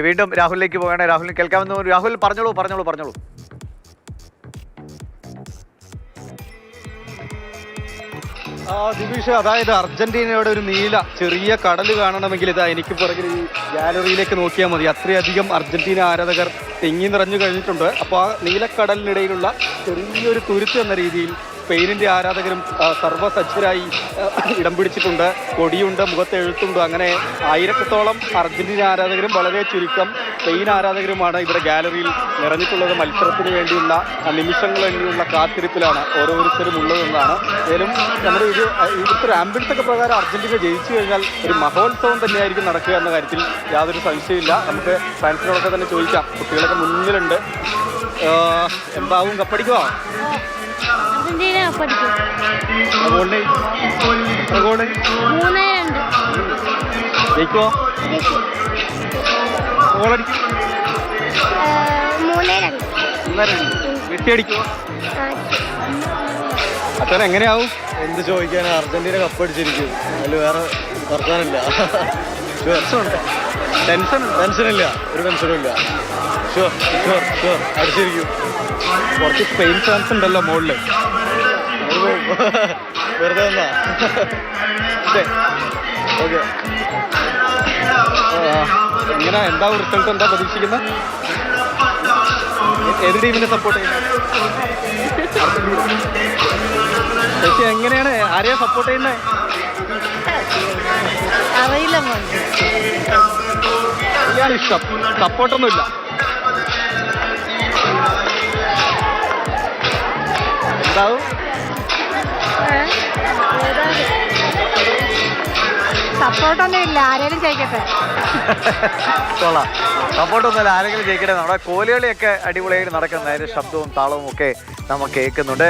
വീണ്ടും രാഹുലിലേക്ക് പോകണേ. രാഹുലിന് കേൾക്കാമെന്ന്. രാഹുൽ പറഞ്ഞോളൂ. ദിവിഷ, അതായത് അർജന്റീനയുടെ ഒരു നീല ചെറിയ കടൽ കാണണമെങ്കിൽ ഇതാ എനിക്ക് പുറകിൽ ഈ ഗാലറിയിലേക്ക് നോക്കിയാൽ മതി. അത്രയധികം അർജന്റീന ആരാധകർ തിങ്ങി നിറഞ്ഞു കഴിഞ്ഞിട്ടുണ്ട്. അപ്പോൾ ആ നീലക്കടലിനിടയിലുള്ള ചെറിയൊരു തുരുത്ത് എന്ന രീതിയിൽ സ്പെയിനിന്റെ ആരാധകരും സർവ്വസജ്ജരായി ഇടം പിടിച്ചിട്ടുണ്ട്. കൊടിയുണ്ട്, മുഖത്ത് എഴുത്തുണ്ട്. അങ്ങനെ ആയിരത്തോളം അർജന്റീന ആരാധകരും വളരെ ചുരുക്കം സ്പെയിൻ ആരാധകരുമാണ് ഇവിടെ ഗാലറിയിൽ നിറഞ്ഞിട്ടുള്ളത്. മത്സരത്തിന് വേണ്ടിയുള്ള നിമിഷങ്ങൾ എണ്ണിയുള്ള കാത്തിരിപ്പിലാണ് ഓരോരുത്തരും ഉള്ളതെന്നാണ്. ഏതായാലും നമ്മുടെ ഇവിടുത്തെ ഒരു ആംബിയൻസ് ഒക്കെ പ്രകാരം അർജന്റീന ജയിച്ചു കഴിഞ്ഞാൽ ഒരു മഹോത്സവം തന്നെയായിരിക്കും നടക്കുക എന്ന കാര്യത്തിൽ യാതൊരു സംശയമില്ല. നമുക്ക് ഫാൻസിനോടൊക്കെ തന്നെ ചോദിക്കാം. കുട്ടികളൊക്കെ മുന്നിലുണ്ട്. എന്താവും, കപ്പടിക്കുമോ? ജയിക്കുമോ? വെട്ടിയടിക്കുമോ? അച്ഛൻ എങ്ങനെയാവും? എന്ത് ചോദിക്കാനാ, അർജന്റീന കപ്പടിച്ചിരിക്കും. അതിൽ വേറെ വർത്താനില്ല. ടെൻഷനില്ല, ഒരു ടെൻഷനും ഇല്ല. ഷുവർ അടിച്ചിരിക്കും. കുറച്ച് സ്പെയിൻ ഫാൻസ് ഉണ്ടല്ലോ മുകളില്. വെറുതെ വന്നാ. ഓക്കെ, എങ്ങനെ, എന്താ റിസൾട്ട്, എന്താ പ്രതീക്ഷിക്കുന്നത്? ഏത് ടീമിനെ സപ്പോർട്ട് ചെയ്യുന്നത്? ചേച്ചി എങ്ങനെയാണ്, ആരെയാ സപ്പോർട്ട് ചെയ്യുന്നത്? അറിയില്ല, ഇഷ്ടം സപ്പോർട്ടൊന്നുമില്ല. എന്താവും? സപ്പോർട്ടൊന്നും ഇല്ല, ആരെങ്കിലും ജയിക്കട്ടെ. സപ്പോർട്ടൊന്നുമില്ല, ആരെങ്കിലും ജയിക്കട്ടെ. നമ്മുടെ കോലുകളിയൊക്കെ അടിപൊളിയായിട്ട് നടക്കുന്ന ശബ്ദവും താളവും ഒക്കെ നമുക്ക് കേൾക്കുന്നുണ്ട്.